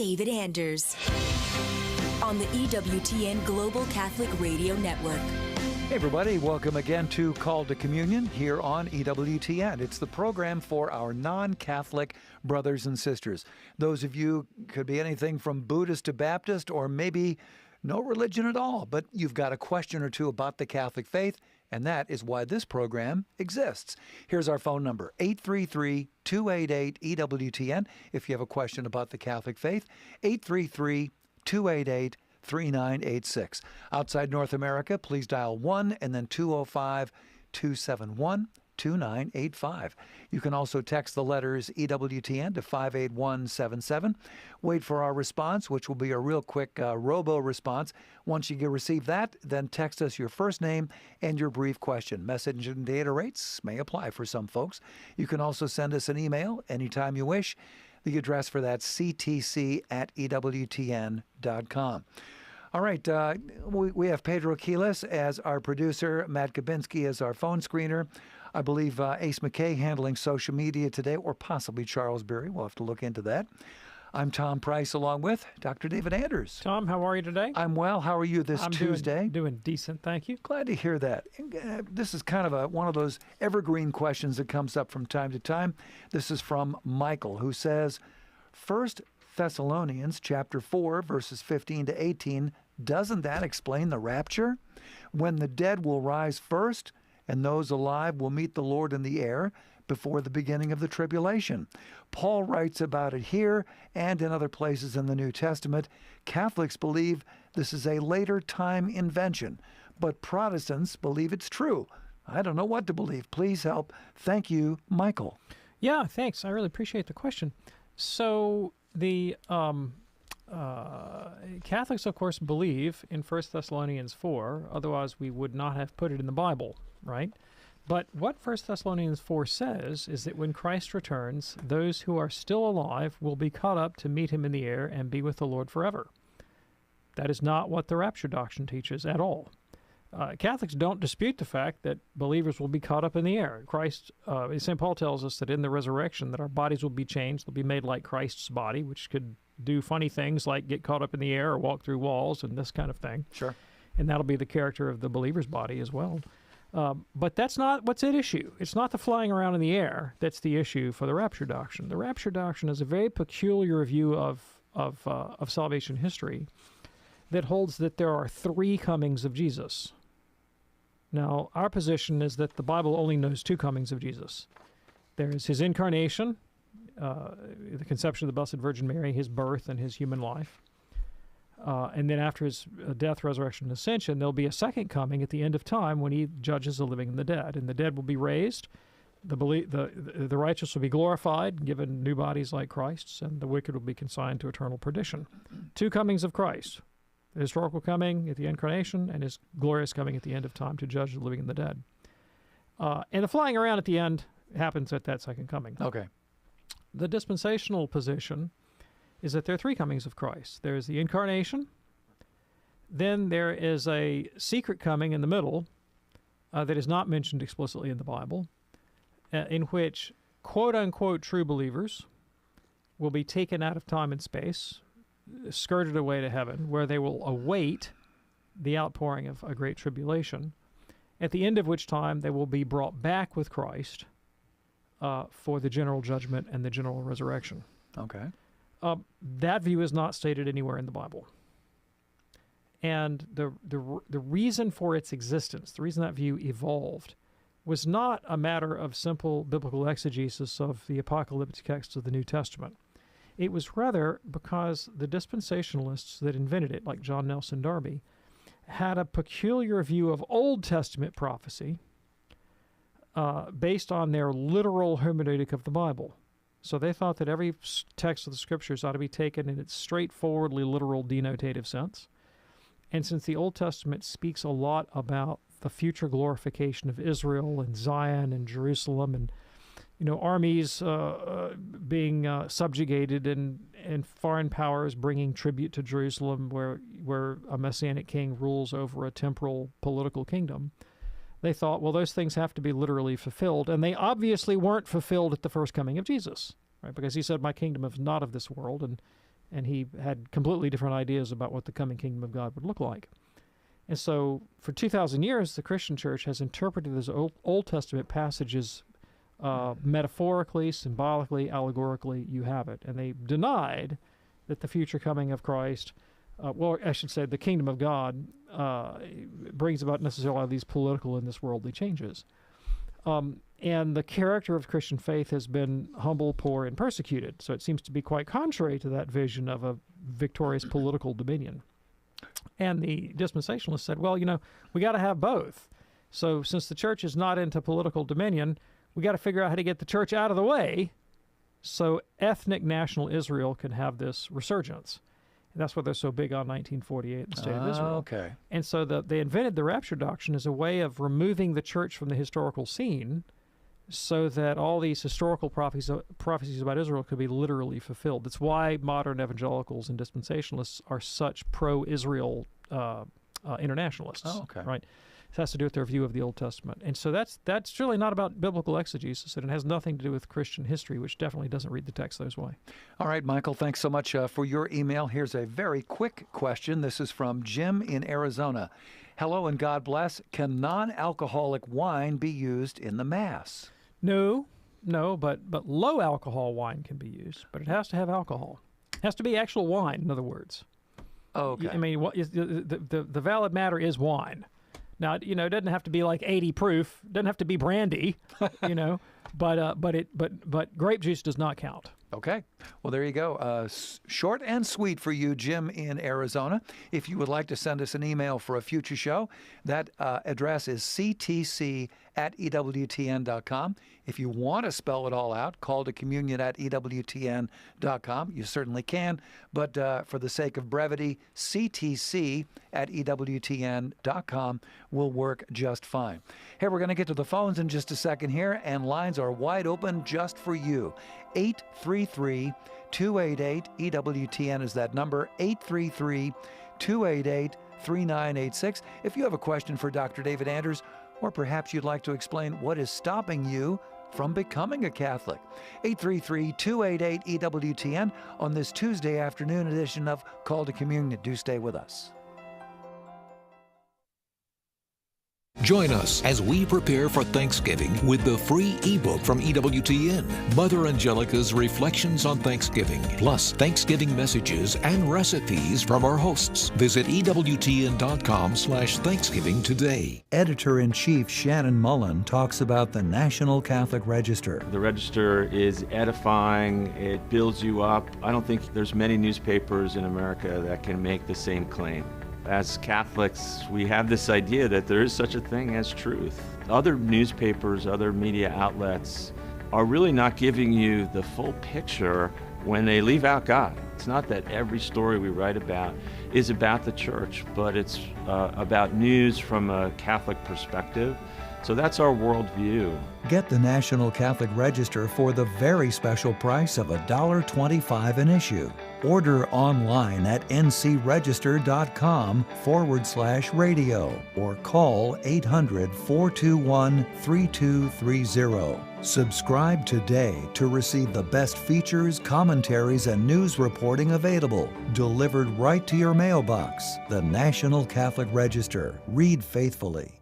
David Anders on the EWTN Global Catholic Radio Network. Hey everybody, welcome again to Call to Communion here on EWTN. It's the program for our non-Catholic brothers and sisters. Those of you could be anything from Buddhist to Baptist, or maybe no religion at all, but you've got a question or two about the Catholic faith, and that is why this program exists. Here's our phone number, 833-288-EWTN, if you have a question about the Catholic faith, 833-288-EWTN. 3986. Outside North America, please dial 1 and then 205-271-2985. You can also text the letters EWTN to 58177. Wait for our response, which will be a real quick robo response. Once you receive that, then text us your first name and your brief question. Message and data rates may apply for some folks. You can also send us an email anytime you wish. The address for that, ctc@ewtn.com. All right, we have Pedro Quiles as our producer, Matt Gabinski as our phone screener. I believe Ace McKay handling social media today, or possibly Charles Berry. We'll have to look into that. I'm Tom Price, along with Dr. David Anders. Tom, how are you today? I'm well. How are you this Tuesday? Doing decent, thank you. Glad to hear that. This is kind of one of those evergreen questions that comes up from time to time. This is from Michael, who says, 1 Thessalonians chapter 4, verses 15 to 18, doesn't that explain the rapture? When the dead will rise first, and those alive will meet the Lord in the air before the beginning of the tribulation. Paul writes about it here and in other places in the New Testament. Catholics believe this is a later time invention, but Protestants believe it's true. I don't know what to believe. Please help. Thank you, Michael. Yeah, thanks. I really appreciate the question. So the Catholics, of course, believe in 1 Thessalonians 4, otherwise we would not have put it in the Bible, right? But what 1 Thessalonians 4 says is that when Christ returns, those who are still alive will be caught up to meet him in the air and be with the Lord forever. That is not what the rapture doctrine teaches at all. Catholics don't dispute the fact that believers will be caught up in the air. St. Paul tells us that in the resurrection that our bodies will be changed. They'll be made like Christ's body, which could do funny things like get caught up in the air or walk through walls and this kind of thing. Sure. And that'll be the character of the believer's body as well. But that's not what's at issue. It's not the flying around in the air that's the issue for the rapture doctrine. The rapture doctrine is a very peculiar view of salvation history that holds that there are three comings of Jesus. Now, our position is that the Bible only knows two comings of Jesus. There is his incarnation, the conception of the Blessed Virgin Mary, his birth and his human life. And then after his death, resurrection, and ascension, there'll be a second coming at the end of time when he judges the living and the dead. And the dead will be raised, the righteous will be glorified, given new bodies like Christ's, and the wicked will be consigned to eternal perdition. Two comings of Christ, the historical coming at the incarnation and his glorious coming at the end of time to judge the living and the dead. And the flying around at the end happens at that second coming. Okay. The dispensational position is that there are three comings of Christ. There's the incarnation, then there is a secret coming in the middle that is not mentioned explicitly in the Bible, in which quote-unquote true believers will be taken out of time and space, skirted away to heaven, where they will await the outpouring of a great tribulation, at the end of which time they will be brought back with Christ for the general judgment and the general resurrection. Okay. That view is not stated anywhere in the Bible. And the reason for its existence, the reason that view evolved, was not a matter of simple biblical exegesis of the apocalyptic texts of the New Testament. It was rather because the dispensationalists that invented it, like John Nelson Darby, had a peculiar view of Old Testament prophecy based on their literal hermeneutic of the Bible. So they thought that every text of the Scriptures ought to be taken in its straightforwardly literal denotative sense. And since the Old Testament speaks a lot about the future glorification of Israel and Zion and Jerusalem and, armies being subjugated and foreign powers bringing tribute to Jerusalem where a messianic king rules over a temporal political kingdom, they thought, well, those things have to be literally fulfilled. And they obviously weren't fulfilled at the first coming of Jesus, right? Because he said, my kingdom is not of this world. And and he had completely different ideas about what the coming kingdom of God would look like. And so for 2,000 years, the Christian church has interpreted those Old Testament passages metaphorically, symbolically, allegorically, you have it. And they denied that the future coming of Christ, well, I should say the kingdom of God, brings about necessarily these political and this worldly changes. And the character of Christian faith has been humble, poor, and persecuted. So it seems to be quite contrary to that vision of a victorious political dominion. And the dispensationalists said, well, we got to have both. So since the church is not into political dominion, we got to figure out how to get the church out of the way so ethnic national Israel can have this resurgence. And that's why they're so big on 1948 and the State of Israel. Okay. And so they invented the rapture doctrine as a way of removing the church from the historical scene so that all these historical prophecies about Israel could be literally fulfilled. That's why modern evangelicals and dispensationalists are such pro-Israel internationalists. Oh, okay. Right? It has to do with their view of the Old Testament. And so that's really not about biblical exegesis, and it has nothing to do with Christian history, which definitely doesn't read the text those way. All right, Michael, thanks so much for your email. Here's a very quick question. This is from Jim in Arizona. Hello and God bless. Can non-alcoholic wine be used in the Mass? No, but low alcohol wine can be used, but it has to have alcohol. It has to be actual wine, in other words. Okay. I mean, the valid matter is wine. Now, it doesn't have to be like 80 proof. It doesn't have to be brandy, but grape juice does not count. Okay. Well, there you go. Short and sweet for you, Jim in Arizona. If you would like to send us an email for a future show, that address is ctc@ewtn.com. If you want to spell it all out, call to communion@ewtn.com. You certainly can. But for the sake of brevity, ctc@ewtn.com will work just fine. Hey, we're going to get to the phones in just a second here, and lines are wide open just for you. 833-288-EWTN is that number, 833-288-3986. If you have a question for Dr. David Anders, or perhaps you'd like to explain what is stopping you from becoming a Catholic. 833-288-EWTN on this Tuesday afternoon edition of Call to Communion. Do stay with us. Join us as we prepare for Thanksgiving with the free ebook from EWTN, Mother Angelica's Reflections on Thanksgiving, plus Thanksgiving messages and recipes from our hosts. Visit EWTN.com/Thanksgiving today. Editor-in-Chief Shannon Mullen talks about the National Catholic Register. The Register is edifying. It builds you up. I don't think there's many newspapers in America that can make the same claim. As Catholics, we have this idea that there is such a thing as truth. Other newspapers, other media outlets are really not giving you the full picture when they leave out God. It's not that every story we write about is about the church, but it's about news from a Catholic perspective. So that's our worldview. Get the National Catholic Register for the very special price of $1.25 an issue. Order online at ncregister.com/radio or call 800-421-3230. Subscribe today to receive the best features, commentaries, and news reporting available, delivered right to your mailbox. The National Catholic Register. Read faithfully.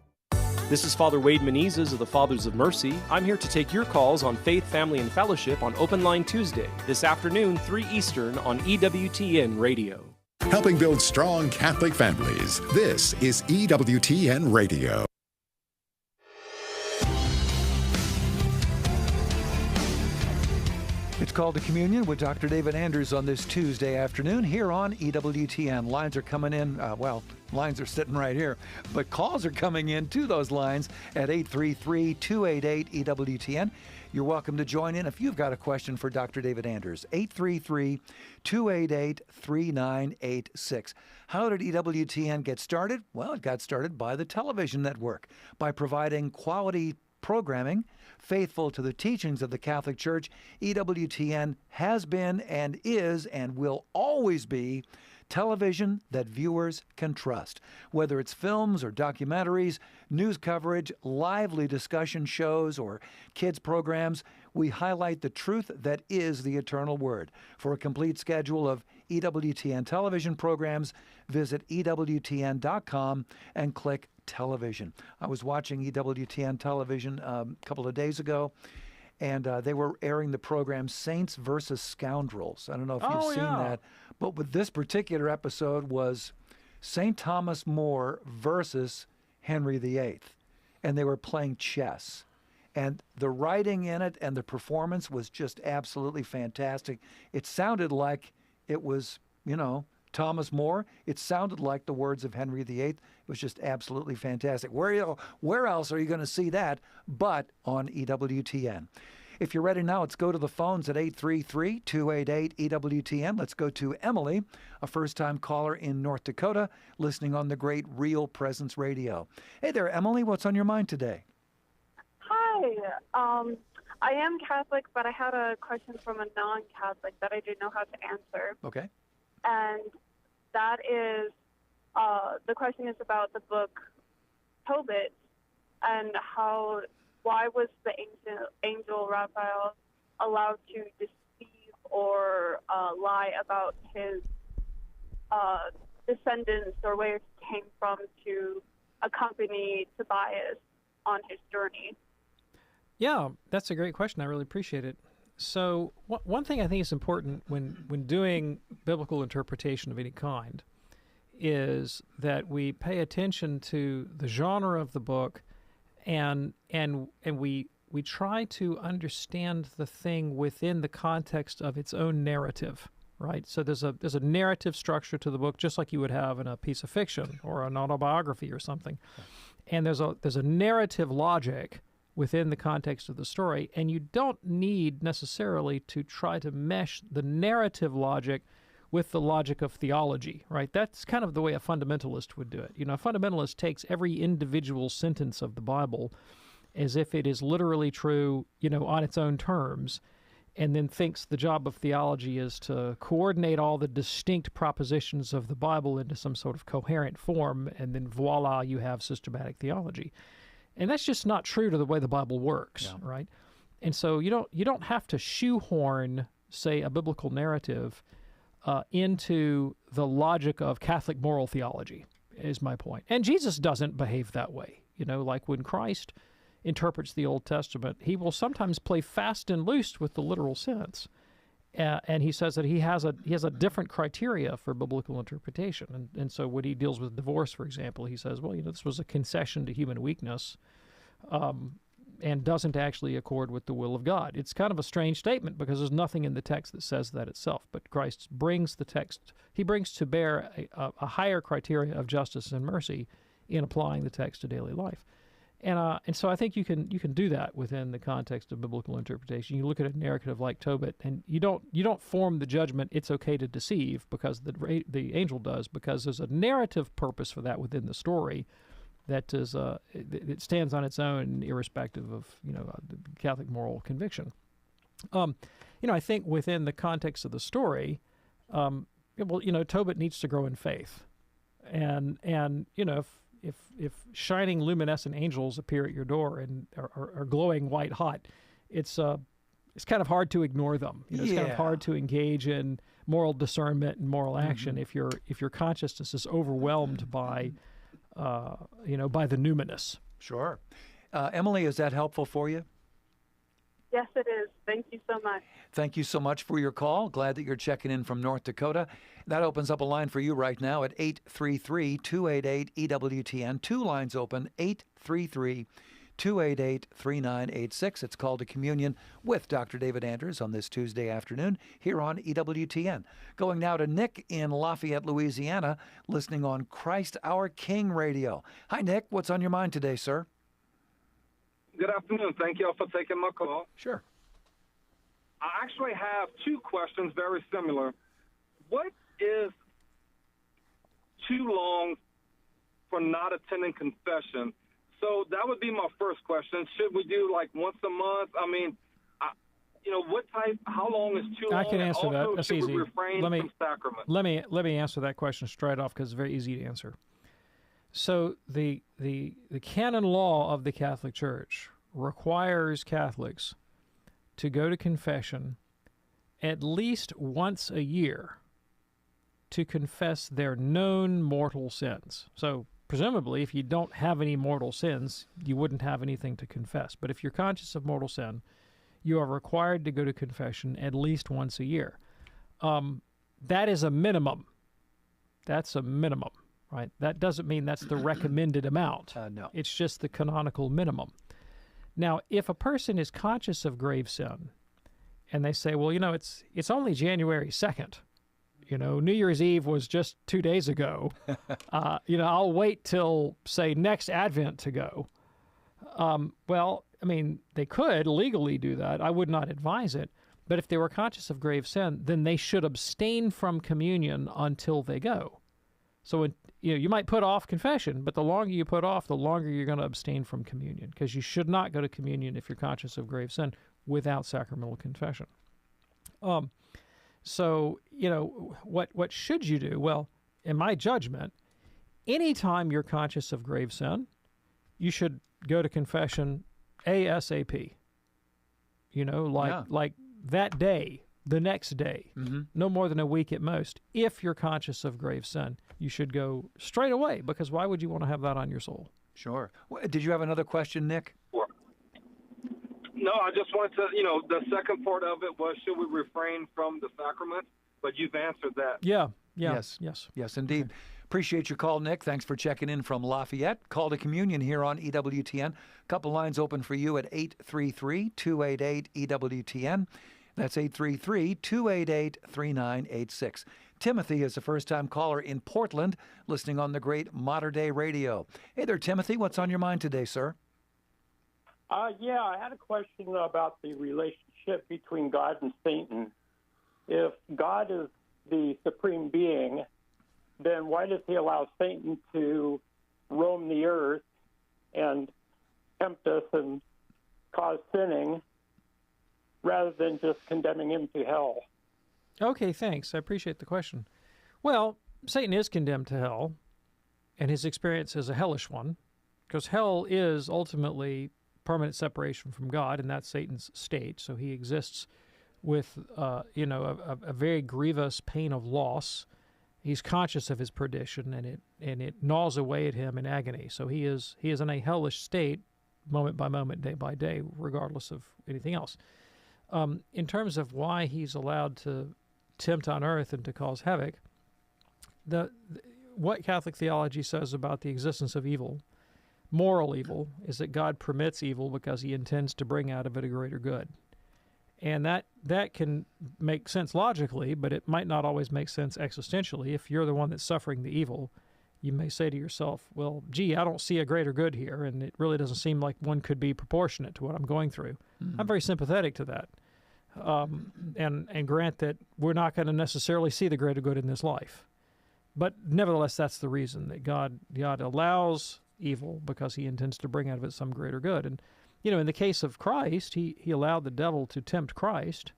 This is Father Wade Menezes of the Fathers of Mercy. I'm here to take your calls on Faith, Family, and Fellowship on Open Line Tuesday, this afternoon, 3 Eastern on EWTN Radio. Helping build strong Catholic families. This is EWTN Radio. It's Called to Communion with Dr. David Anders on this Tuesday afternoon here on EWTN. Lines are coming in, lines are sitting right here, but calls are coming in to those lines at 833-288-EWTN. You're welcome to join in if you've got a question for Dr. David Anders. 833-288-3986. How did EWTN get started? Well, it got started by the television network, by providing quality programming faithful to the teachings of the Catholic Church. EWTN has been and is and will always be television that viewers can trust. Whether it's films or documentaries, news coverage, lively discussion shows, or kids programs, we highlight the truth that is the eternal Word. For a complete schedule of EWTN television programs, visit EWTN.com and click television. I was watching EWTN television a couple of days ago, and they were airing the program Saints versus Scoundrels. I don't know if you've seen that, but with this particular episode was St. Thomas More versus Henry VIII, and they were playing chess. And the writing in it and the performance was just absolutely fantastic. It sounded like it was, Thomas More. It sounded like the words of Henry VIII. It was just absolutely fantastic. Where else are you going to see that but on EWTN? If you're ready now, let's go to the phones at 833-288-EWTN. Let's go to Emily, a first-time caller in North Dakota, listening on the great Real Presence Radio. Hey there, Emily. What's on your mind today? Hi. I am Catholic, but I had a question from a non-Catholic that I didn't know how to answer. Okay. And that is, the question is about the book Tobit and why was the angel Raphael allowed to deceive or lie about his descendants or where he came from to accompany Tobias on his journey? Yeah, that's a great question. I really appreciate it. So one thing I think is important when doing biblical interpretation of any kind is that we pay attention to the genre of the book and we try to understand the thing within the context of its own narrative, right? So there's a narrative structure to the book, just like you would have in a piece of fiction or an autobiography or something. And there's a narrative logic within the context of the story, and you don't need necessarily to try to mesh the narrative logic with the logic of theology, right? That's kind of the way a fundamentalist would do it. A fundamentalist takes every individual sentence of the Bible as if it is literally true, on its own terms, and then thinks the job of theology is to coordinate all the distinct propositions of the Bible into some sort of coherent form, and then voila, you have systematic theology. And that's just not true to the way the Bible works, right? And so you don't have to shoehorn, say, a biblical narrative into the logic of Catholic moral theology, is my point. And Jesus doesn't behave that way. Like when Christ interprets the Old Testament, he will sometimes play fast and loose with the literal sense. And he says that he has a different criteria for biblical interpretation. And so when he deals with divorce, for example, he says, well, this was a concession to human weakness and doesn't actually accord with the will of God. It's kind of a strange statement because there's nothing in the text that says that itself. But Christ brings he brings to bear a higher criteria of justice and mercy in applying the text to daily life. And so I think you can do that within the context of biblical interpretation. You look at a narrative like Tobit, and you don't form the judgment it's okay to deceive because the angel does, because there's a narrative purpose for that within the story that is it stands on its own, irrespective of the Catholic moral conviction. I think within the context of the story, Tobit needs to grow in faith, and if shining luminescent angels appear at your door and are glowing white hot, it's kind of hard to ignore them. It's kind of hard to engage in moral discernment and moral action if your consciousness is overwhelmed by the numinous. Sure. Emily, is that helpful for you? Yes, it is. Thank you so much. Thank you so much for your call. Glad that you're checking in from North Dakota. That opens up a line for you right now at 833-288-EWTN. Two lines open, 833-288-3986. It's called to Communion with Dr. David Anders on this Tuesday afternoon here on EWTN. Going now to Nick in Lafayette, Louisiana, listening on Christ Our King Radio. Hi, Nick. What's on your mind today, sir? Good afternoon. Thank you all for taking my call. Sure. I actually have two questions very similar. What is too long for not attending confession? So that would be my first question. Should we do like once a month? I mean, how long is too long? I can answer that. That's easy. Refrain from sacrament? Let me answer that question straight off because it's very easy to answer. So the canon law of the Catholic Church requires Catholics to go to confession at least once a year to confess their known mortal sins. So presumably, if you don't have any mortal sins, you wouldn't have anything to confess. But if you're conscious of mortal sin, you are required to go to confession at least once a year. That is a minimum. That's a minimum, right? That doesn't mean that's the recommended amount. No. It's just the canonical minimum. Now, if a person is conscious of grave sin, and they say, well, it's only January 2nd. New Year's Eve was just 2 days ago. I'll wait till, say, next Advent to go. Well, I mean, they could legally do that. I would not advise it. But if they were conscious of grave sin, then they should abstain from communion until they go. So, you might put off confession, but the longer you put off, the longer you're going to abstain from communion, because you should not go to communion if you're conscious of grave sin without sacramental confession. So, what should you do? Well, in my judgment, anytime you're conscious of grave sin, you should go to confession ASAP. Like that day, the next day, no more than a week at most. If you're conscious of grave sin, you should go straight away, because why would you want to have that on your soul? Sure. Did you have another question, Nick? No, I just wanted to, the second part of it was, should we refrain from the sacrament? But you've answered that. Yeah. Yes, indeed. Okay. Appreciate your call, Nick. Thanks for checking in from Lafayette. Call to communion here on EWTN. Couple lines open for you at 833-288-EWTN. That's 833-288-3986. Timothy is a first-time caller in Portland, listening on the great Modern Day Radio. Hey there, Timothy. What's on your mind today, sir? I had a question about the relationship between God and Satan. If God is the supreme being, then why does he allow Satan to roam the earth and tempt us and cause sinning rather than just condemning him to hell? Okay, thanks. I appreciate the question. Well, Satan is condemned to hell, and his experience is a hellish one, because hell is ultimately permanent separation from God, and that's Satan's state. So he exists with, a very grievous pain of loss. He's conscious of his perdition, and it gnaws away at him in agony. So he is in a hellish state, moment by moment, day by day, regardless of anything else. In terms of why he's allowed to tempt on earth and to cause havoc, what Catholic theology says about the existence of evil, moral evil, is that God permits evil because he intends to bring out of it a greater good. And that can make sense logically, but it might not always make sense existentially. If you're the one that's suffering the evil, you may say to yourself, well, gee, I don't see a greater good here, and it really doesn't seem like one could be proportionate to what I'm going through. I'm very sympathetic to that, and grant that we're not going to necessarily see the greater good in this life. But nevertheless, that's the reason, that God allows evil because he intends to bring out of it some greater good. And in the case of Christ, he allowed the devil to tempt Christ,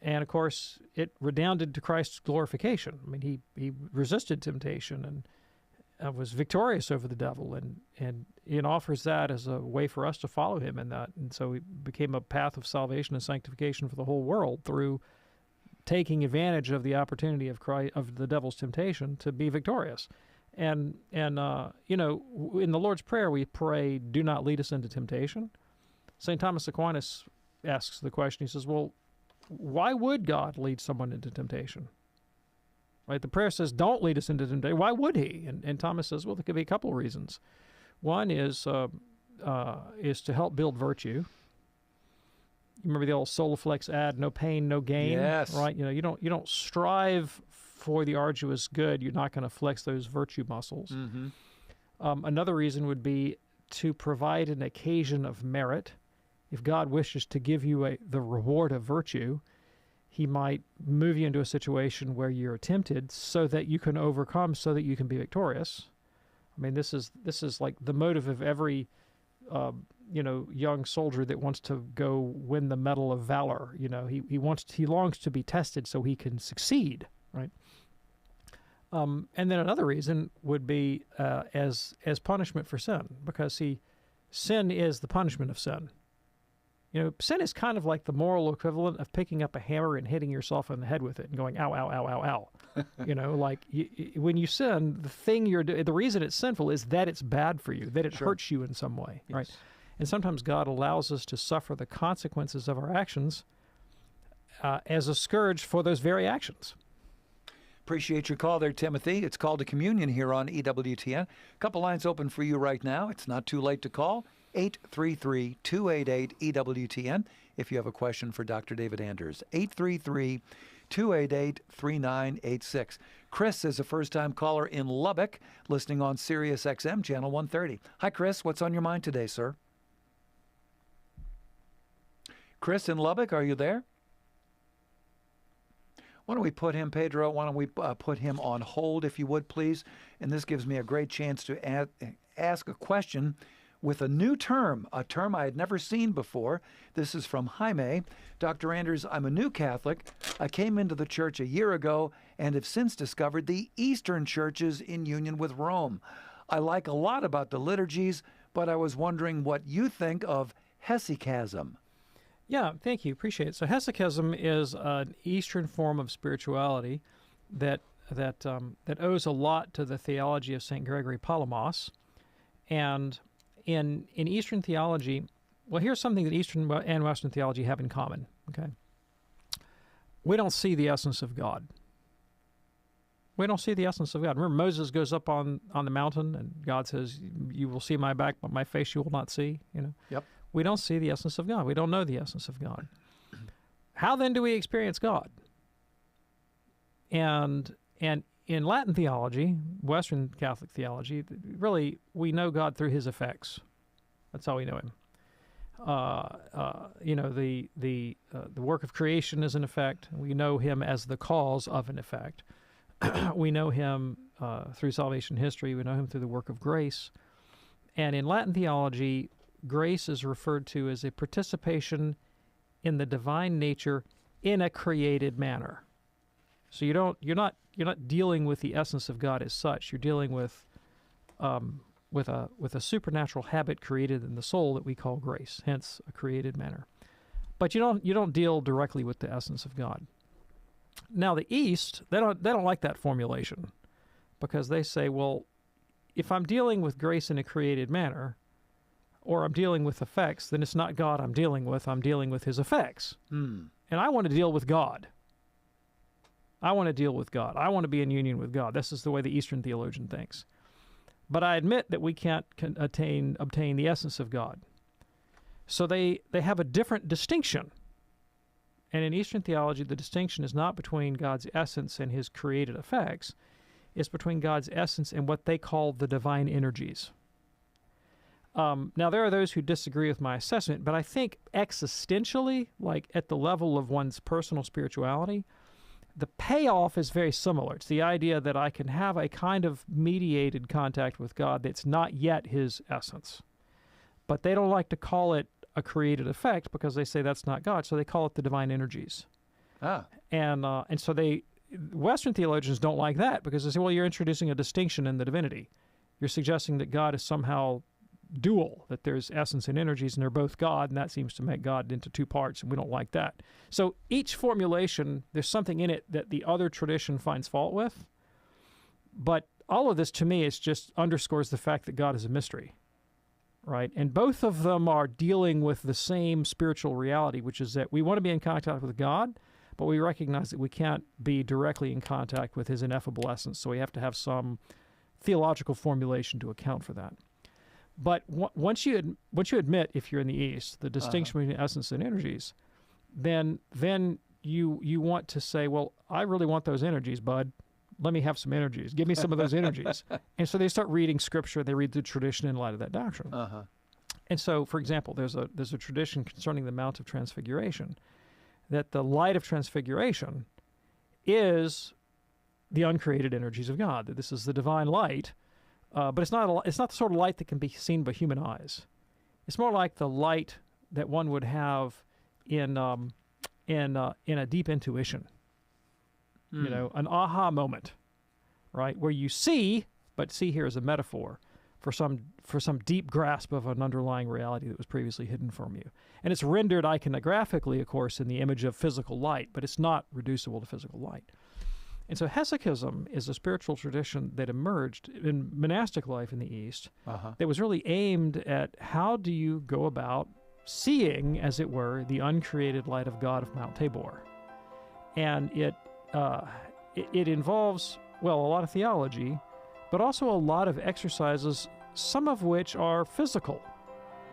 and of course it redounded to Christ's glorification. I mean, he resisted temptation and was victorious over the devil, and offers that as a way for us to follow him in that. And so it became a path of salvation and sanctification for the whole world through taking advantage of the opportunity of the devil's temptation to be victorious. And in the Lord's Prayer, we pray, do not lead us into temptation. St. Thomas Aquinas asks the question, he says, well, why would God lead someone into temptation? Right? The prayer says, don't lead us into temptation. Why would he? And Thomas says, well, there could be a couple of reasons. One is to help build virtue. You remember the old Soliflex ad, no pain, no gain? Yes. Right? You don't strive for the arduous good. You're not going to flex those virtue muscles. Mm-hmm. Another reason would be to provide an occasion of merit. If God wishes to give you the reward of virtue, he might move you into a situation where you're tempted so that you can overcome, so that you can be victorious. I mean, this is like the motive of every young soldier that wants to go win the Medal of Valor. He longs to be tested so he can succeed, right? And then another reason would be as punishment for sin, because sin is the punishment of sin. Sin is kind of like the moral equivalent of picking up a hammer and hitting yourself on the head with it and going, ow, ow, ow, ow, ow. When you sin, the reason it's sinful is that it's bad for you, that it hurts you in some way, Yes. right? And sometimes God allows us to suffer the consequences of our actions as a scourge for those very actions. Appreciate your call there, Timothy. It's Called to Communion here on EWTN. A couple lines open for you right now. It's not too late to call. 833-288-EWTN if you have a question for Dr. David Anders. 833-288-3986. Chris is a first-time caller in Lubbock, listening on Sirius XM, Channel 130. Hi, Chris. What's on your mind today, sir? Chris in Lubbock, are you there? Why don't we put him, Pedro, put him on hold, if you would, please? And this gives me a great chance to ask a question with a new term, a term I had never seen before. This is from Jaime. Dr. Anders, I'm a new Catholic. I came into the church a year ago and have since discovered the Eastern churches in union with Rome. I like a lot about the liturgies, but I was wondering what you think of hesychasm. Yeah, thank you. Appreciate it. So hesychasm is an Eastern form of spirituality that owes a lot to the theology of St. Gregory Palamas. And in Eastern theology, well, here's something that Eastern and Western theology have in common. Okay, we don't see the essence of God. We don't see the essence of God. Remember, Moses goes up on the mountain, and God says, "You will see my back, but my face you will not see." Yep. We don't see the essence of God. We don't know the essence of God. How then do we experience God? And in Latin theology, Western Catholic theology, really we know God through His effects. That's how we know Him. The work of creation is an effect. We know Him as the cause of an effect. We know Him through salvation history. We know Him through the work of grace. And in Latin theology, grace is referred to as a participation in the divine nature in a created manner. So you're not dealing with the essence of God as such. You're dealing with a supernatural habit created in the soul that we call grace, hence a created manner. But you don't deal directly with the essence of God. Now the East, they don't like that formulation, because they say, well, if I'm dealing with grace in a created manner, or I'm dealing with effects, then it's not God I'm dealing with His effects. And I want to deal with God. I want to deal with God. I want to be in union with God. This is the way the Eastern theologian thinks. But I admit that we can't obtain the essence of God. So they have a different distinction. And in Eastern theology, the distinction is not between God's essence and His created effects. It's between God's essence and what they call the divine energies. Now, there are those who disagree with my assessment, but I think existentially, like at the level of one's personal spirituality, the payoff is very similar. It's the idea that I can have a kind of mediated contact with God that's not yet His essence. But they don't like to call it a created effect because they say that's not God, so they call it the divine energies. And so Western theologians don't like that because they say, well, you're introducing a distinction in the divinity. You're suggesting that God is somehow dual, that there's essence and energies and they're both God, and that seems to make God into two parts, and we don't like that. So each formulation, there's something in it that the other tradition finds fault with, but all of this to me is just underscores the fact that God is a mystery, right? And both of them are dealing with the same spiritual reality, which is that we want to be in contact with God, but we recognize that we can't be directly in contact with His ineffable essence, so we have to have some theological formulation to account for that. But once you admit, if you're in the East, the distinction between essence and energies, then you want to say, well, I really want those energies, bud. Let me have some energies. Give me some of those energies. And so they start reading Scripture. They read the tradition in light of that doctrine. And so, for example, there's a tradition concerning the Mount of Transfiguration, that the light of Transfiguration is the uncreated energies of God. That this is the divine light. But it's not the sort of light that can be seen by human eyes. It's more like the light that one would have in a deep intuition. An aha moment, right? Where you see, but see here is a metaphor for some deep grasp of an underlying reality that was previously hidden from you. And it's rendered iconographically, of course, in the image of physical light, but it's not reducible to physical light. And so Hesychism is a spiritual tradition that emerged in monastic life in the East that was really aimed at how do you go about seeing, as it were, the uncreated light of God of Mount Tabor. And it involves, well, a lot of theology, but also a lot of exercises, some of which are physical,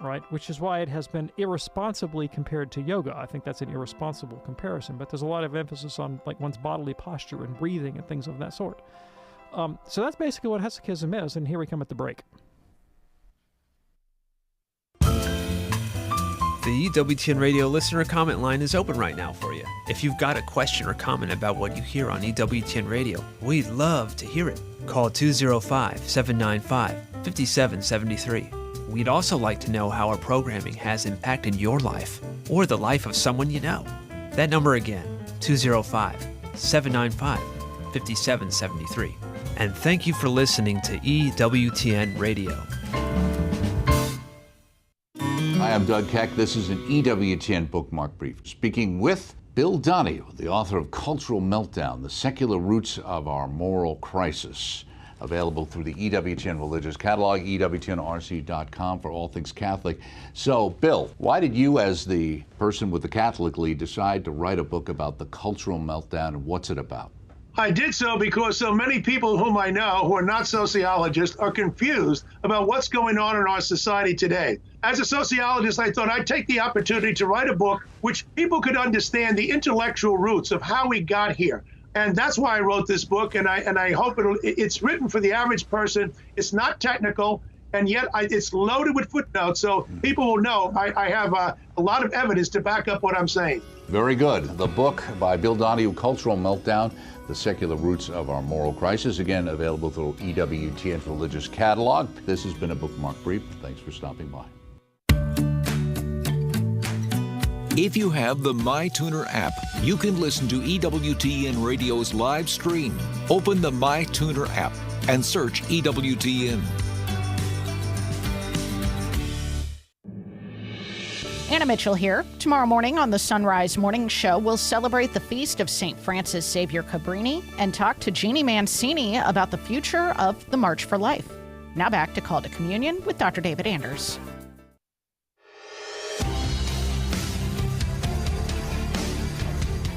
right? Which is why it has been irresponsibly compared to yoga. I think that's an irresponsible comparison, but there's a lot of emphasis on like one's bodily posture and breathing and things of that sort. So that's basically what Hesychism is, and here we come at the break. The EWTN radio listener comment line is open right now for you. If you've got a question or comment about what you hear on EWTN radio, we'd love to hear it. Call 205-795-5773. We'd also like to know how our programming has impacted your life or the life of someone you know. That number again, 205-795-5773. And thank you for listening to EWTN Radio. Hi, I'm Doug Keck. This is an EWTN Bookmark Brief. Speaking with Bill Donahue, the author of Cultural Meltdown, The Secular Roots of Our Moral Crisis, available through the EWTN Religious Catalog, EWTNRC.com for all things Catholic. So, Bill, why did you, as the person with the Catholic lead, decide to write a book about the cultural meltdown, and what's it about? I did so because so many people whom I know who are not sociologists are confused about what's going on in our society today. As a sociologist, I thought I'd take the opportunity to write a book which people could understand the intellectual roots of how we got here. And that's why I wrote this book, and I hope it's written for the average person. It's not technical, and yet it's loaded with footnotes, so people will know I have a lot of evidence to back up what I'm saying. Very good. The book by Bill Donahue, Cultural Meltdown, The Secular Roots of Our Moral Crisis, again, available through EWTN's Religious Catalog. This has been a Bookmark Brief. Thanks for stopping by. If you have the MyTuner app, you can listen to EWTN Radio's live stream. Open the MyTuner app and search EWTN. Anna Mitchell here. Tomorrow morning on the Sunrise Morning Show, we'll celebrate the feast of St. Francis Xavier Cabrini and talk to Jeannie Mancini about the future of the March for Life. Now back to Call to Communion with Dr. David Anders.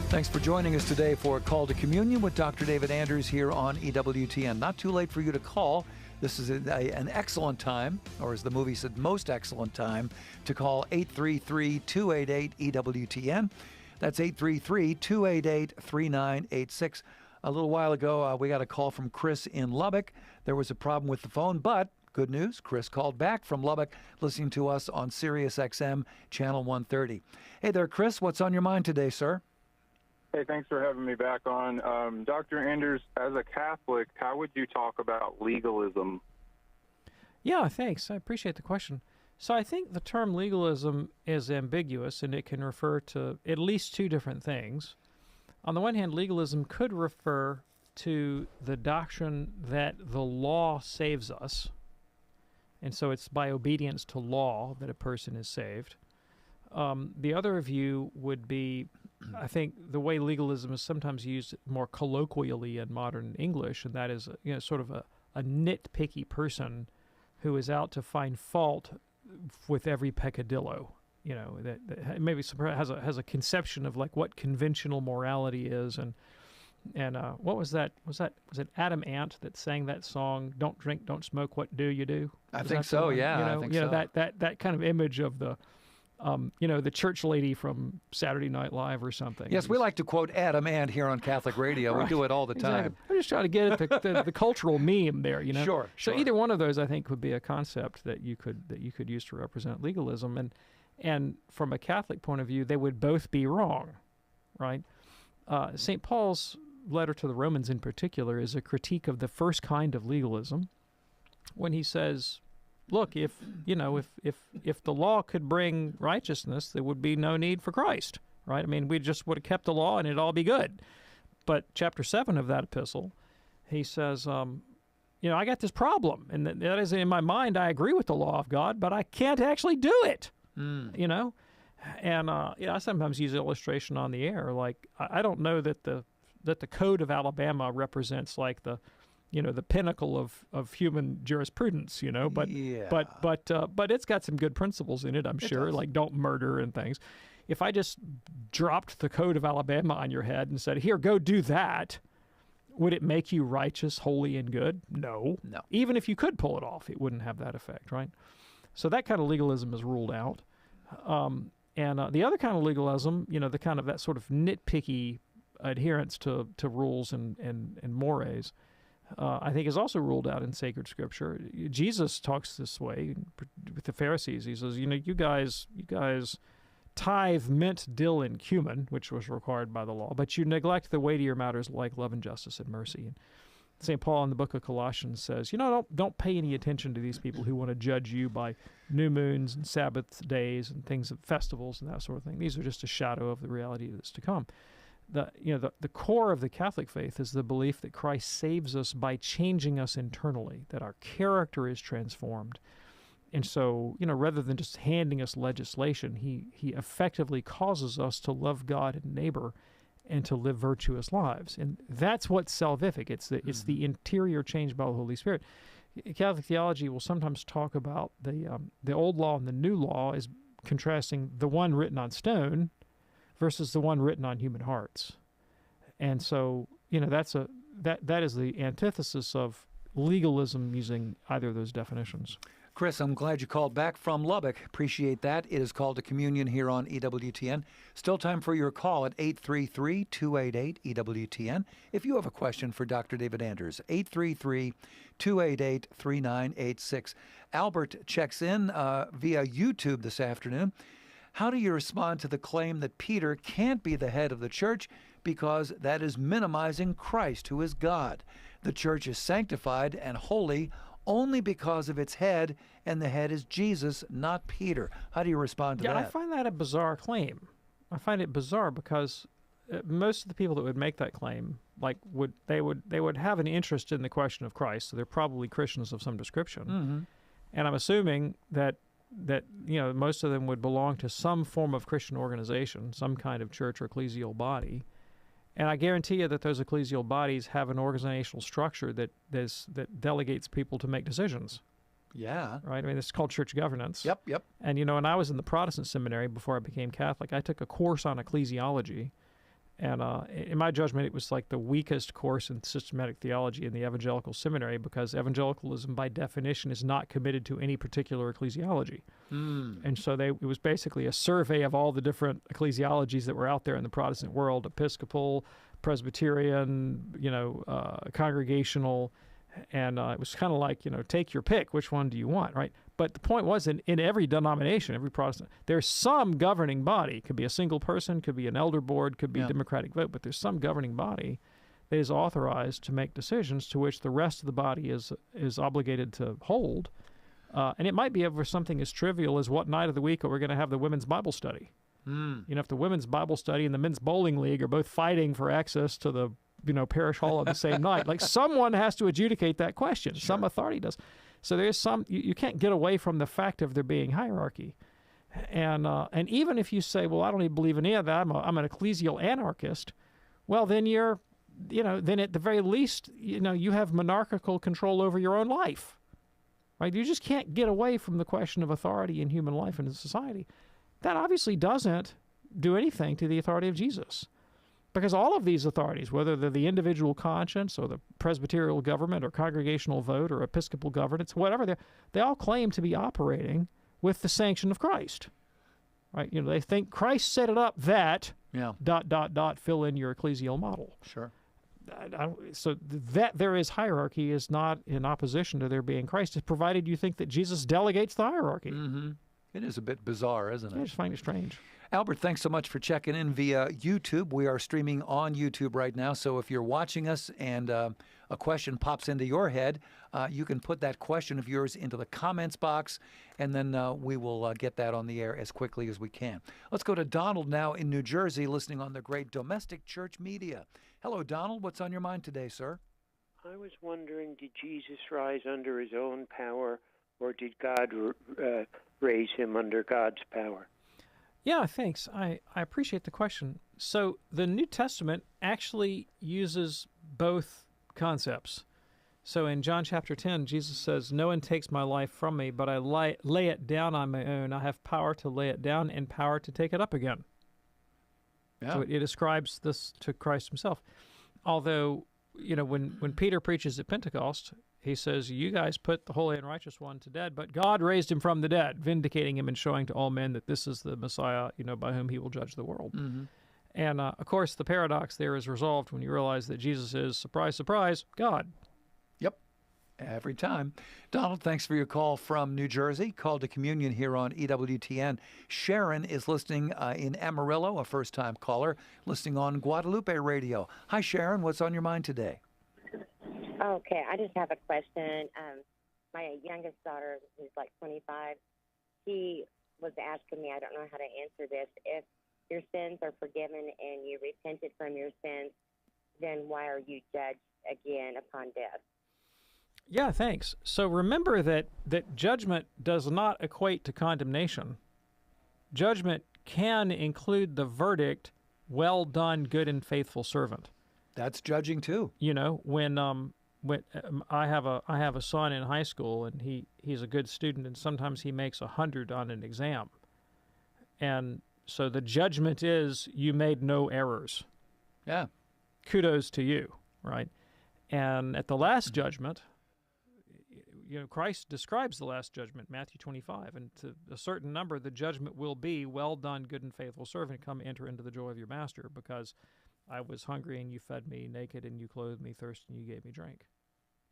Thanks for joining us today for Call to Communion with Dr. David Anders here on EWTN. Not too late for you to call. This is an excellent time, or as the movie said, most excellent time, to call 833-288-EWTN. That's 833-288-3986. A little while ago, we got a call from Chris in Lubbock. There was a problem with the phone, but good news, Chris called back from Lubbock, listening to us on Sirius XM, Channel 130. Hey there, Chris. What's on your mind today, sir? Hey, thanks for having me back on. Dr. Anders, as a Catholic, how would you talk about legalism? Yeah, thanks. I appreciate the question. So I think the term legalism is ambiguous, and it can refer to at least two different things. On the one hand, legalism could refer to the doctrine that the law saves us, and so it's by obedience to law that a person is saved. The other view would be, I think, the way legalism is sometimes used more colloquially in modern English, and that is, sort of a nitpicky person who is out to find fault with every peccadillo. That maybe has a conception of like what conventional morality is, and what was that? Was it Adam Ant that sang that song? Don't drink, don't smoke. What do you do? I think so. Yeah, I think so. That kind of image of the. The church lady from Saturday Night Live or something. Yes, we like to quote Adam Ant here on Catholic Radio. Right. We do it all the time. Exactly. I'm just trying to get at the cultural meme there, Sure. So either one of those, I think, would be a concept that you could use to represent legalism, and from a Catholic point of view, they would both be wrong, right? St. Paul's letter to the Romans, in particular, is a critique of the first kind of legalism, when he says, look, if the law could bring righteousness, there would be no need for Christ, right? I mean, we just would have kept the law and it'd all be good. But chapter 7 of that epistle, he says, I got this problem, and that is in my mind. I agree with the law of God, but I can't actually do it. You know, and I sometimes use illustration on the air. Like I don't know that the Code of Alabama represents like the pinnacle of human jurisprudence. But it's got some good principles in it. I'm sure, like don't murder and things. If I just dropped the Code of Alabama on your head and said, "Here, go do that," would it make you righteous, holy, and good? No. Even if you could pull it off, it wouldn't have that effect, right? So that kind of legalism is ruled out. And the other kind of legalism, the kind of that sort of nitpicky adherence to rules and mores, I think is also ruled out in sacred scripture. Jesus talks this way with the Pharisees. He says, you guys tithe mint, dill, and cumin, which was required by the law, but you neglect the weightier matters like love and justice and mercy. And St. Paul in the book of Colossians says, don't pay any attention to these people who want to judge you by new moons and Sabbath days and things, festivals and that sort of thing. These are just a shadow of the reality that's to come. The core of the Catholic faith is the belief that Christ saves us by changing us internally, that our character is transformed. And so, rather than just handing us legislation, he effectively causes us to love God and neighbor and to live virtuous lives. And that's what's salvific. It's the interior change by the Holy Spirit. Catholic theology will sometimes talk about the old law and the new law as contrasting the one written on stone versus the one written on human hearts. And so, that is the antithesis of legalism using either of those definitions. Chris, I'm glad you called back from Lubbock. Appreciate that. It is called to communion here on EWTN. Still time for your call at 833-288-EWTN. If you have a question for Dr. David Anders, 833-288-3986. Albert checks in via YouTube this afternoon. How do you respond to the claim that Peter can't be the head of the church because that is minimizing Christ, who is God? The church is sanctified and holy only because of its head, and the head is Jesus, not Peter. How do you respond to that? I find that a bizarre claim. I find it bizarre because most of the people that would make that claim, would have an interest in the question of Christ, so they're probably Christians of some description. Mm-hmm. And I'm assuming that most of them would belong to some form of Christian organization, some kind of church or ecclesial body. And I guarantee you that those ecclesial bodies have an organizational structure that delegates people to make decisions. Yeah. Right? I mean, it's called church governance. Yep. And, when I was in the Protestant seminary before I became Catholic, I took a course on ecclesiology. And in my judgment, it was like the weakest course in systematic theology in the evangelical seminary because evangelicalism, by definition, is not committed to any particular ecclesiology. And so it was basically a survey of all the different ecclesiologies that were out there in the Protestant world: Episcopal, Presbyterian, congregational, and it was kind of like, take your pick. Which one do you want, right? But the point was, in every denomination, every Protestant, there's some governing body. It could be a single person, could be an elder board, could be a democratic vote, but there's some governing body that is authorized to make decisions to which the rest of the body is obligated to hold. And it might be over something as trivial as what night of the week are we going to have the women's Bible study. If the women's Bible study and the men's bowling league are both fighting for access to the parish hall on the same night, someone has to adjudicate that question. Sure. Some authority does. So there's you can't get away from the fact of there being hierarchy. And even if you say, well, I don't even believe in any of that, I'm an ecclesial anarchist, well, then then at the very least, you have monarchical control over your own life, right? You just can't get away from the question of authority in human life and in society. That obviously doesn't do anything to the authority of Jesus. Because all of these authorities, whether they're the individual conscience or the presbyterial government or congregational vote or episcopal governance, whatever, they all claim to be operating with the sanction of Christ. Right? They think Christ set it up that ... fill in your ecclesial model. Sure. So that there is hierarchy is not in opposition to there being Christ, provided you think that Jesus delegates the hierarchy. Mm-hmm. It is a bit bizarre, isn't it? I just find it strange. Albert, thanks so much for checking in via YouTube. We are streaming on YouTube right now, so if you're watching us and a question pops into your head, you can put that question of yours into the comments box, and then we will get that on the air as quickly as we can. Let's go to Donald now in New Jersey, listening on the great domestic church media. Hello, Donald. What's on your mind today, sir? I was wondering, did Jesus rise under his own power, or did God raise him under God's power? Yeah, thanks. I appreciate the question. So the New Testament actually uses both concepts. So in John chapter 10, Jesus says, "No one takes my life from me, but I lay it down on my own. I have power to lay it down and power to take it up again." Yeah. So it ascribes this to Christ himself. Although, when Peter preaches at Pentecost, he says, "You guys put the holy and righteous one to death, but God raised him from the dead, vindicating him and showing to all men that this is the Messiah, by whom he will judge the world." Mm-hmm. And, of course, the paradox there is resolved when you realize that Jesus is, surprise, surprise, God. Yep, every time. Donald, thanks for your call from New Jersey. Call to communion here on EWTN. Sharon is listening in Amarillo, a first-time caller, listening on Guadalupe Radio. Hi, Sharon. What's on your mind today? Okay, I just have a question. My youngest daughter, who's like 25, she was asking me, I don't know how to answer this, if your sins are forgiven and you repented from your sins, then why are you judged again upon death? Yeah, thanks. So remember that judgment does not equate to condemnation. Judgment can include the verdict, "Well done, good and faithful servant." That's judging too. When I have a son in high school, and he's a good student, and sometimes he makes 100 on an exam, and so the judgment is you made no errors. Yeah. Kudos to you, right? And at the last judgment, Christ describes the last judgment, Matthew 25, and to a certain number, the judgment will be, "Well done, good and faithful servant, come enter into the joy of your master, because I was hungry and you fed me, naked and you clothed me, thirsty and you gave me drink."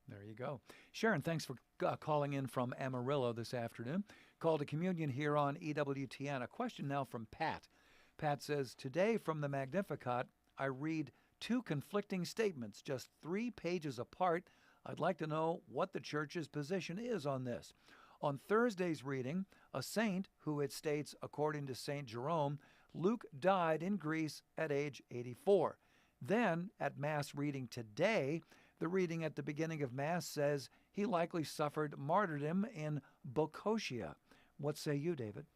There you go. Sharon, thanks for calling in from Amarillo this afternoon. Call to communion here on EWTN. A question now from Pat. Pat says, "Today from the Magnificat, I read two conflicting statements, just 3 pages apart. I'd like to know what the church's position is on this. On Thursday's reading, a saint who it states, according to St. Jerome, Luke died in Greece at age 84. Then, at Mass reading today, the reading at the beginning of Mass says he likely suffered martyrdom in Boeotia. What say you, David?"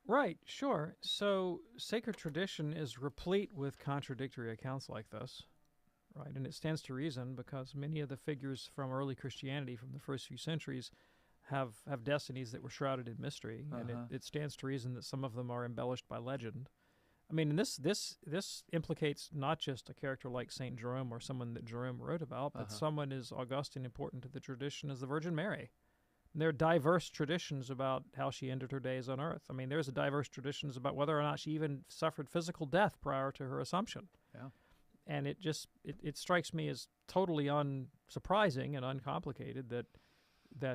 Right, sure. So sacred tradition is replete with contradictory accounts like this, right? And it stands to reason, because many of the figures from early Christianity from the first few centuries have destinies that were shrouded in mystery, and it stands to reason that some of them are embellished by legend. I mean, and this implicates not just a character like St. Jerome or someone that Jerome wrote about, but someone as august and important to the tradition as the Virgin Mary. And there are diverse traditions about how she ended her days on earth. I mean, there's a diverse traditions about whether or not she even suffered physical death prior to her assumption. Yeah. And it strikes me as totally unsurprising and uncomplicated that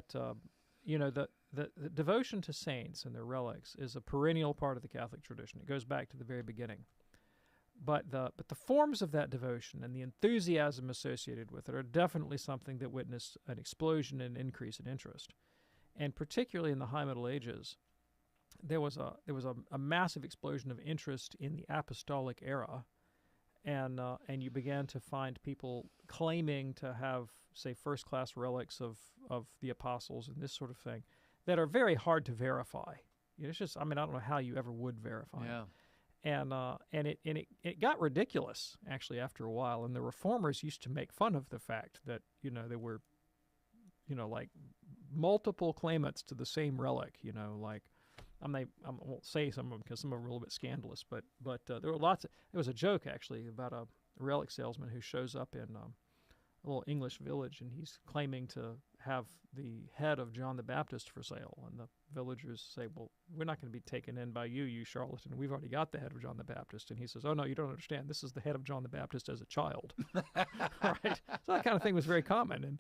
the devotion to saints and their relics is a perennial part of the Catholic tradition. It goes back to the very beginning. But the forms of that devotion and the enthusiasm associated with it are definitely something that witnessed an explosion and increase in interest. And particularly in the High Middle Ages, there was a massive explosion of interest in the apostolic era, and you began to find people claiming to have, say, first-class relics of the apostles and this sort of thing that are very hard to verify. It's just, I don't know how you ever would verify it. And it got ridiculous, actually, after a while. And the reformers used to make fun of the fact that, there were, like multiple claimants to the same relic, I won't say some of them because some of them are a little bit scandalous, but there were lots. There was a joke, actually, about a relic salesman who shows up in a little English village, and he's claiming to have the head of John the Baptist for sale. And the villagers say, "Well, we're not going to be taken in by you charlatan. We've already got the head of John the Baptist." And he says, "Oh, no, you don't understand. This is the head of John the Baptist as a child." Right? So that kind of thing was very common.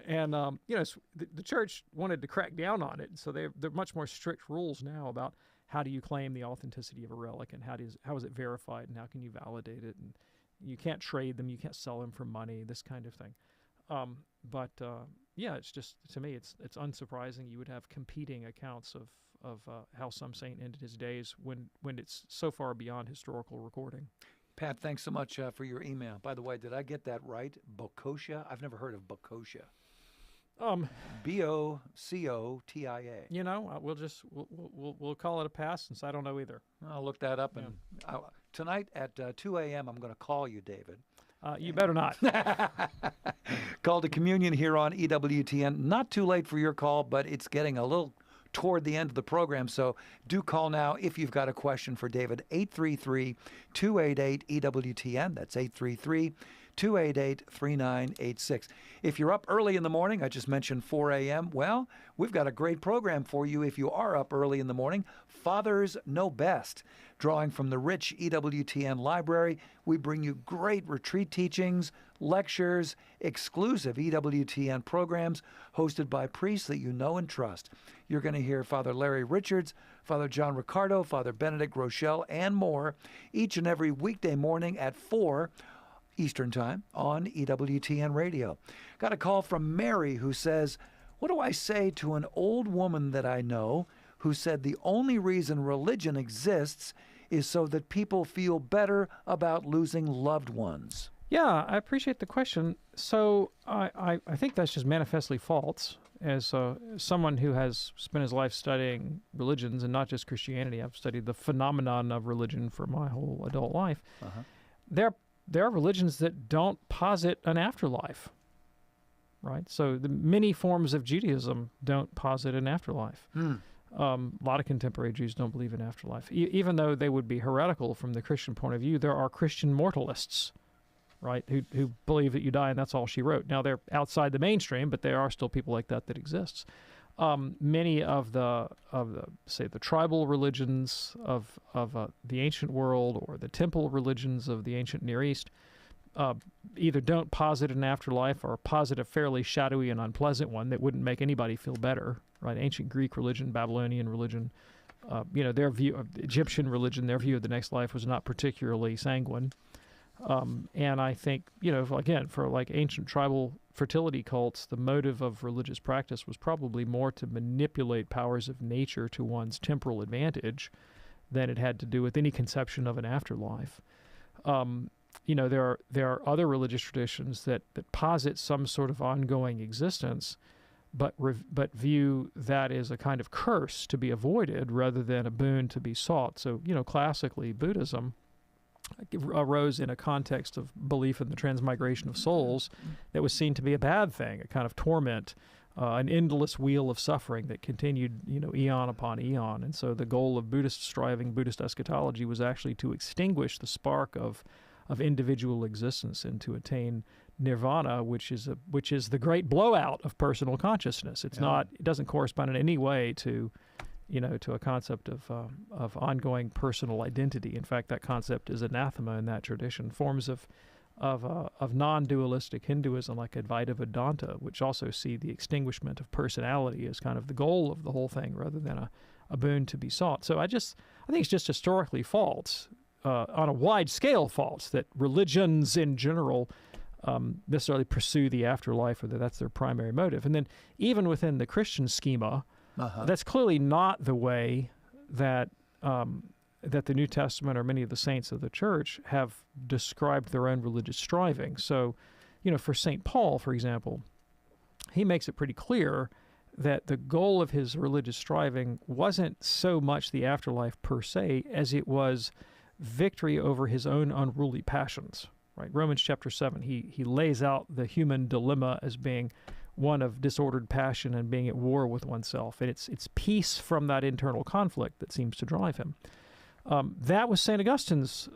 And the church wanted to crack down on it. So there are much more strict rules now about how do you claim the authenticity of a relic, and how is it verified, and how can you validate it. And you can't trade them. You can't sell them for money, this kind of thing. It's just, to me, it's unsurprising you would have competing accounts of how some saint ended his days when it's so far beyond historical recording. Pat, thanks so much for your email. By the way, did I get that right? Bocotia? I've never heard of Bocotia. Bocotia. You know, we'll call it a pass since I don't know either. I'll look that up. And tonight at 2 a.m., I'm going to call you, David. You better not. Call to communion here on EWTN. Not too late for your call, but it's getting a little toward the end of the program, so do call now if you've got a question for David. 833-288-EWTN. That's 833-288-3986. If you're up early in the morning, I just mentioned 4 a.m., well, we've got a great program for you if you are up early in the morning. Fathers Know Best. Drawing from the rich EWTN library, we bring you great retreat teachings, lectures, exclusive EWTN programs hosted by priests that you know and trust. You're going to hear Father Larry Richards, Father John Ricardo, Father Benedict Rochelle, and more each and every weekday morning at 4 Eastern Time on EWTN Radio. Got a call from Mary who says, "What do I say to an old woman that I know who said the only reason religion exists is so that people feel better about losing loved ones?" Yeah, I appreciate the question. So I think that's just manifestly false. As someone who has spent his life studying religions, and not just Christianity, I've studied the phenomenon of religion for my whole adult life. There are religions that don't posit an afterlife, right? So the many forms of Judaism don't posit an afterlife. A lot of contemporary Jews don't believe in afterlife. Even though they would be heretical from the Christian point of view, there are Christian mortalists, right, who believe that you die and that's all she wrote. Now, they're outside the mainstream, but there are still people like that exists. Many of the say the tribal religions of the ancient world, or the temple religions of the ancient Near East, either don't posit an afterlife or posit a fairly shadowy and unpleasant one that wouldn't make anybody feel better. Right? Ancient Greek religion, Babylonian religion, their view of Egyptian religion, their view of the next life was not particularly sanguine. And I think, again, for like ancient tribal fertility cults, the motive of religious practice was probably more to manipulate powers of nature to one's temporal advantage than it had to do with any conception of an afterlife. There are other religious traditions that posit some sort of ongoing existence, but view that as a kind of curse to be avoided rather than a boon to be sought. So, classically, Buddhism arose in a context of belief in the transmigration of souls that was seen to be a bad thing, a kind of torment, an endless wheel of suffering that continued, eon upon eon. And so the goal of Buddhist striving, Buddhist eschatology, was actually to extinguish the spark of individual existence and to attain nirvana, which is the great blowout of personal consciousness. It's not, it doesn't correspond in any way to a concept of ongoing personal identity. In fact, that concept is anathema in that tradition. Forms of non-dualistic Hinduism, like Advaita Vedanta, which also see the extinguishment of personality as kind of the goal of the whole thing, rather than a boon to be sought. So I think it's just historically false, on a wide scale false, that religions in general necessarily pursue the afterlife, or that that's their primary motive. And then even within the Christian schema, that's clearly not the way that that the New Testament or many of the saints of the Church have described their own religious striving. So, for St. Paul, for example, he makes it pretty clear that the goal of his religious striving wasn't so much the afterlife per se as it was victory over his own unruly passions. Right? Romans chapter 7, he lays out the human dilemma as being one of disordered passion and being at war with oneself. And it's peace from that internal conflict that seems to drive him. That was St. Augustine's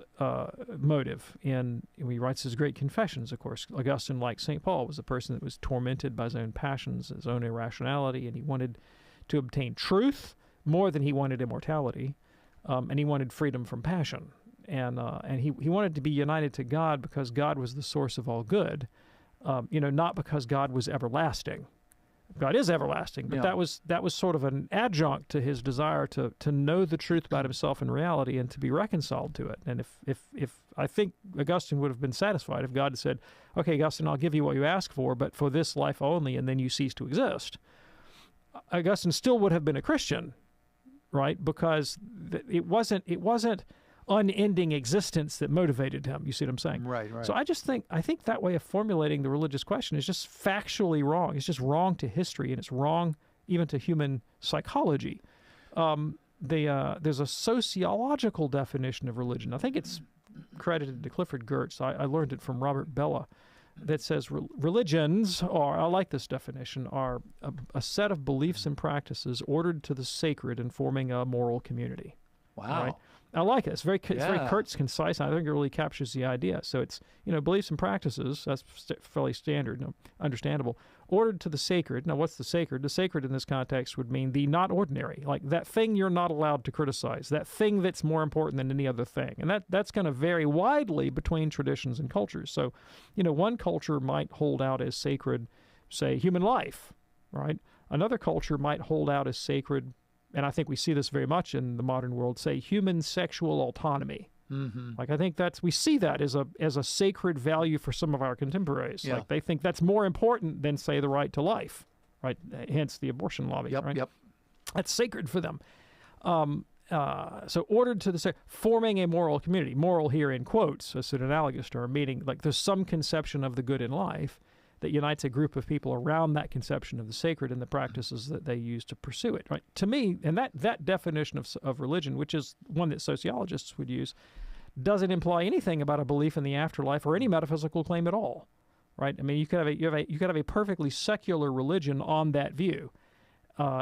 motive. When he writes his great confessions, of course, Augustine, like St. Paul, was a person that was tormented by his own passions, his own irrationality, and he wanted to obtain truth more than he wanted immortality, and he wanted freedom from passion. And he wanted to be united to God because God was the source of all good, not because God was everlasting. God is everlasting, but that was sort of an adjunct to his desire to know the truth about himself in reality and to be reconciled to it. And if I think Augustine would have been satisfied if God had said, "Okay, Augustine, I'll give you what you ask for, but for this life only, and then you cease to exist," Augustine still would have been a Christian, right? Because it wasn't unending existence that motivated him. You see what I'm saying? Right. So I think that way of formulating the religious question is just factually wrong. It's just wrong to history, and it's wrong even to human psychology. There's a sociological definition of religion. I think it's credited to Clifford Geertz. I learned it from Robert Bella, that says religions are, I like this definition, are a set of beliefs and practices ordered to the sacred and forming a moral community. Wow. Right? I like it. It's very Kurtz, concise. I think it really captures the idea. So it's, beliefs and practices, that's fairly standard, understandable, ordered to the sacred. Now, what's the sacred? The sacred in this context would mean the not ordinary, like that thing you're not allowed to criticize, that thing that's more important than any other thing. And that's going to vary widely between traditions and cultures. So, one culture might hold out as sacred, say, human life, right? Another culture might hold out as sacred, and I think we see this very much in the modern world, say human sexual autonomy. Mm-hmm. Like I think we see that as a sacred value for some of our contemporaries. Yeah. Like they think that's more important than, say, the right to life, right? Hence the abortion lobby, right? Yep. That's sacred for them. So ordered to the forming a moral community. Moral here in quotes, as an analogous term, meaning like there's some conception of the good in life that unites a group of people around that conception of the sacred and the practices that they use to pursue it. Right? To me, and that definition of religion, which is one that sociologists would use, doesn't imply anything about a belief in the afterlife or any metaphysical claim at all. Right? I mean, you could have a perfectly secular religion on that view,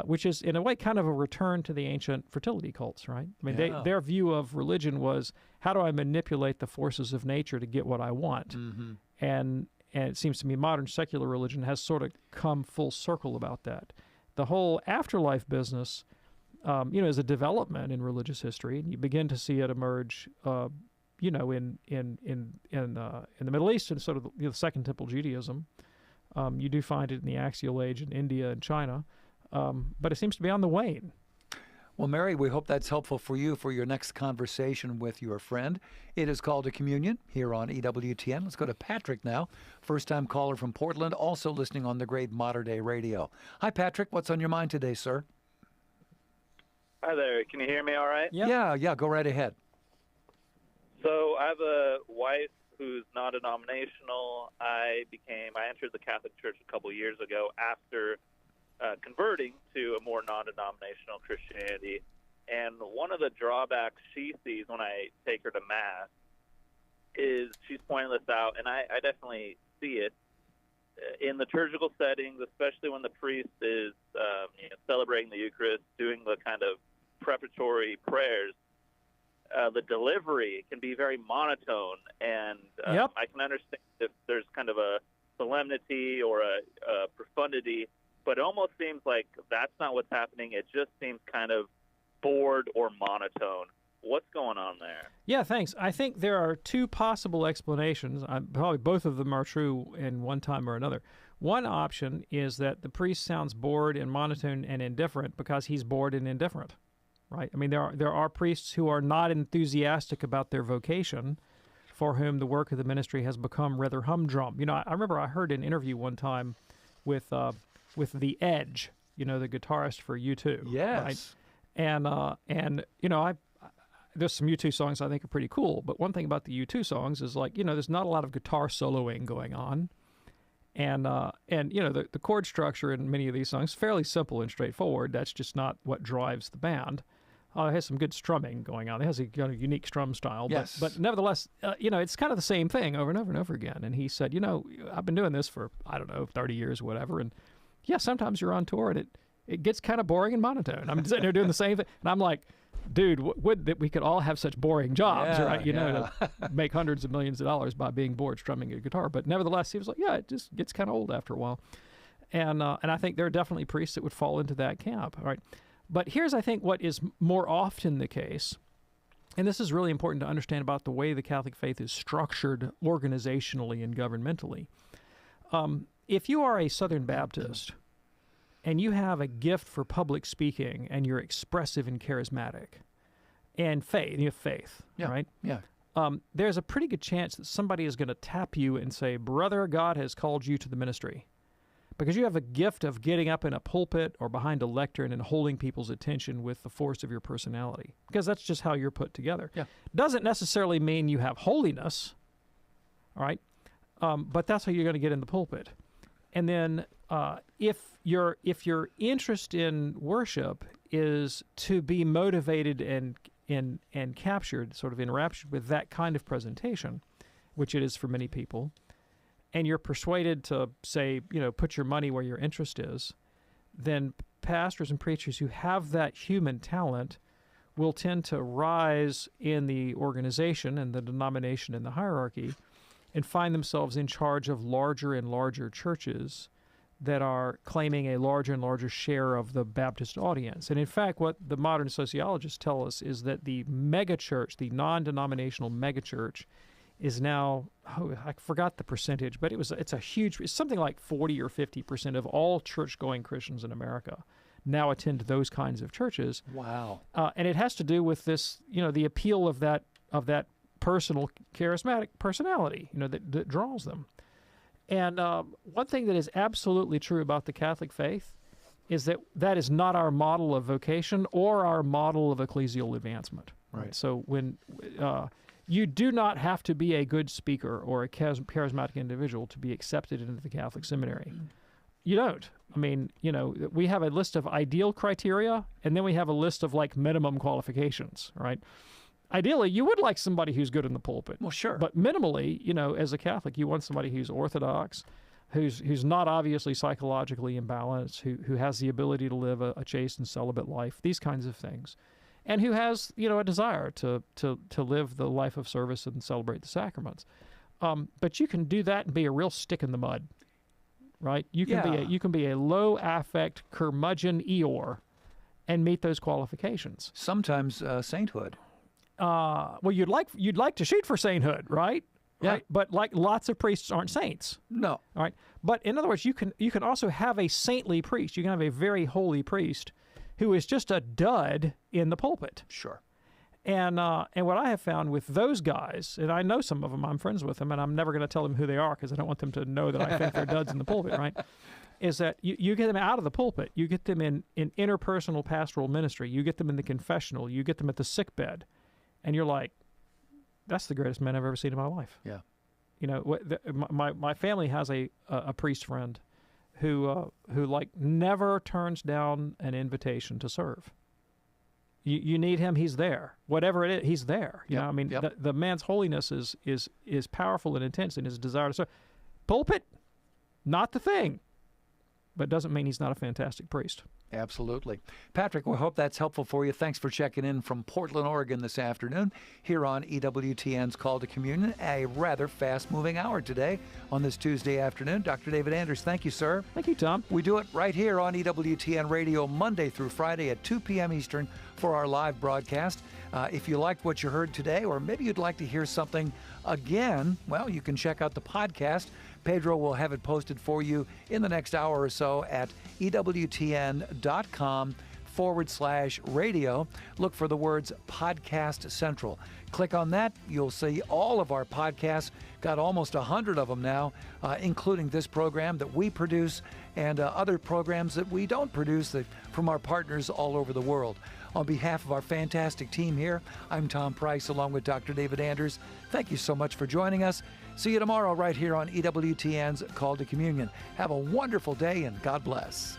which is in a way kind of a return to the ancient fertility cults. Right? I mean, their view of religion was, how do I manipulate the forces of nature to get what I want? Mm-hmm. And it seems to me modern secular religion has sort of come full circle about that. The whole afterlife business, is a development in religious history, and you begin to see it emerge, in the Middle East and sort of the Second Temple Judaism. You do find it in the Axial Age in India and China, but it seems to be on the wane. Well, Mary, we hope that's helpful for you for your next conversation with your friend. It is called a communion here on EWTN. Let's go to Patrick now, first-time caller from Portland, also listening on the great Modern Day Radio. Hi, Patrick. What's on your mind today, sir? Hi there. Can you hear me all right? Yeah. Go right ahead. So I have a wife who's non-denominational. I entered the Catholic Church a couple years ago after converting to a more non-denominational Christianity. And one of the drawbacks she sees when I take her to Mass is she's pointing this out, and I definitely see it, in liturgical settings, especially when the priest is celebrating the Eucharist, doing the kind of preparatory prayers. The delivery can be very monotone, and I can understand if there's kind of a solemnity or a profundity, but it almost seems like that's not what's happening. It just seems kind of bored or monotone. What's going on there? Yeah, thanks. I think there are two possible explanations. Probably both of them are true in one time or another. One option is that the priest sounds bored and monotone and indifferent because he's bored and indifferent, right? I mean, there are priests who are not enthusiastic about their vocation, for whom the work of the ministry has become rather humdrum. I remember I heard an interview one time with The Edge, the guitarist for U2. Yes. Right? And there's some U2 songs I think are pretty cool, but one thing about the U2 songs is there's not a lot of guitar soloing going on. And the chord structure in many of these songs is fairly simple and straightforward. That's just not what drives the band. It has some good strumming going on. It has a unique strum style. Yes. But nevertheless, it's kind of the same thing over and over and over again. And he said, I've been doing this for, 30 years or whatever. And yeah, sometimes you're on tour and it gets kind of boring and monotone. I'm sitting there doing the same thing. And I'm like, dude, would that we could all have such boring jobs, right? To make hundreds of millions of dollars by being bored strumming a guitar. But nevertheless, he was like, it just gets kind of old after a while. And I think there are definitely priests that would fall into that camp, right? But here's, I think, what is more often the case, and this is really important to understand about the way the Catholic faith is structured organizationally and governmentally. If you are a Southern Baptist and you have a gift for public speaking and you're expressive and charismatic and you have faith, right? Yeah. There's a pretty good chance that somebody is going to tap you and say, brother, God has called you to the ministry. because you have a gift of getting up in a pulpit or behind a lectern and holding people's attention with the force of your personality, because that's just how you're put together. Yeah. Doesn't necessarily mean you have holiness, all right? But that's how you're going to get in the pulpit. And then if your interest in worship is to be motivated and captured, sort of enraptured with that kind of presentation, which it is for many people, and you're persuaded to say, put your money where your interest is, then pastors and preachers who have that human talent will tend to rise in the organization and the denomination and the hierarchy and find themselves in charge of larger and larger churches that are claiming a larger and larger share of the Baptist audience. And in fact, what the modern sociologists tell us is that the megachurch, the non-denominational megachurch, is now, I forgot the percentage, but it's something like 40 or 50% of all church-going Christians in America now attend those kinds of churches. Wow. And it has to do with this, the appeal of that personal, charismatic personality, that draws them. And one thing that is absolutely true about the Catholic faith is that is not our model of vocation or our model of ecclesial advancement. Right. So when you do not have to be a good speaker or a charismatic individual to be accepted into the Catholic seminary. You don't. I mean, we have a list of ideal criteria, and then we have a list of minimum qualifications, right? Ideally, you would like somebody who's good in the pulpit. Well, sure. But minimally, as a Catholic, you want somebody who's orthodox, who's not obviously psychologically imbalanced, who has the ability to live a chaste and celibate life, these kinds of things, and who has, a desire to live the life of service and celebrate the sacraments. But you can do that and be a real stick in the mud, right? You can be a low affect curmudgeon Eeyore and meet those qualifications. Sometimes sainthood. Well, you'd like to shoot for sainthood, right? Yeah. Right? But lots of priests aren't saints. No. All right. But in other words, you can also have a saintly priest. You can have a very holy priest who is just a dud in the pulpit. Sure. And what I have found with those guys, and I know some of them, I'm friends with them, and I'm never going to tell them who they are because I don't want them to know that I think they're duds in the pulpit, right? Is that you get them out of the pulpit. You get them in interpersonal pastoral ministry. You get them in the confessional. You get them at the sickbed. And you're like, that's the greatest man I've ever seen in my life. Yeah. My family has a priest friend who never turns down an invitation to serve. You need him, he's there. Whatever it is, he's there. The man's holiness is powerful and intense in his desire to serve. Pulpit, not the thing, but doesn't mean he's not a fantastic priest. Absolutely. Patrick, we hope that's helpful for you. Thanks for checking in from Portland, Oregon this afternoon here on EWTN's Call to Communion. A rather fast-moving hour today on this Tuesday afternoon. Dr. David Anders, thank you, sir. Thank you, Tom. We do it right here on EWTN Radio Monday through Friday at 2 p.m. Eastern for our live broadcast. If you liked what you heard today, or maybe you'd like to hear something again, well, you can check out the podcast. Pedro will have it posted for you in the next hour or so at EWTN.com/radio. Look for the words Podcast Central. Click on that. You'll see all of our podcasts. Got almost 100 of them now, including this program that we produce and other programs that we don't produce from our partners all over the world. On behalf of our fantastic team here, I'm Tom Price along with Dr. David Anders. Thank you so much for joining us. See you tomorrow right here on EWTN's Call to Communion. Have a wonderful day and God bless.